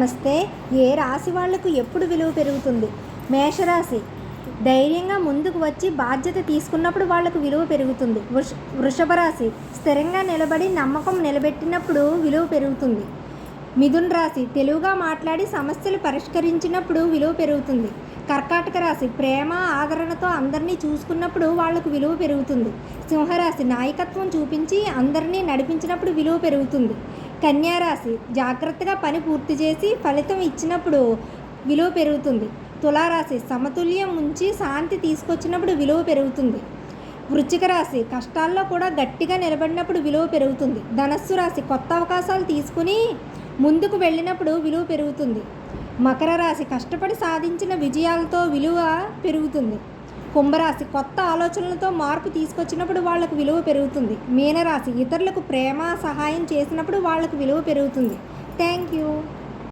నమస్తే. ఏ రాశి వాళ్లకు ఎప్పుడు విలువ పెరుగుతుంది? మేషరాశి ధైర్యంగా ముందుకు వచ్చి బాధ్యత తీసుకున్నప్పుడు వాళ్లకు విలువ పెరుగుతుంది. వృషభ రాశి స్థిరంగా నిలబడి నమ్మకం నిలబెట్టినప్పుడు విలువ పెరుగుతుంది. మిథున రాశి తెలివిగా మాట్లాడి సమస్యలు పరిష్కరించినప్పుడు విలువ పెరుగుతుంది. కర్కాటక రాశి ప్రేమ ఆదరణతో అందరినీ చూసుకున్నప్పుడు వాళ్లకు విలువ పెరుగుతుంది. సింహరాశి నాయకత్వం చూపించి అందరినీ నడిపించినప్పుడు విలువ పెరుగుతుంది. కన్యారాశి జాగ్రత్తగా పని పూర్తి చేసి ఫలితం ఇచ్చినప్పుడు విలువ పెరుగుతుంది. తులారాశి సమతుల్యం ఉంచి శాంతి తీసుకొచ్చినప్పుడు విలువ పెరుగుతుంది. వృశ్చిక రాశి కష్టాల్లో కూడా గట్టిగా నిలబడినప్పుడు విలువ పెరుగుతుంది. ధనస్సు రాశి కొత్త అవకాశాలు తీసుకుని ముందుకు వెళ్ళినప్పుడు విలువ పెరుగుతుంది. మకర రాశి కష్టపడి సాధించిన విజయాలతో విలువ పెరుగుతుంది. కుంభరాశి కొత్త ఆలోచనలతో మార్పు తీసుకొచ్చినప్పుడు వాళ్లకు విలువ పెరుగుతుంది. మీనరాశి ఇతరులకు ప్రేమ సహాయం చేసినప్పుడు వాళ్లకు విలువ పెరుగుతుంది. Thank you.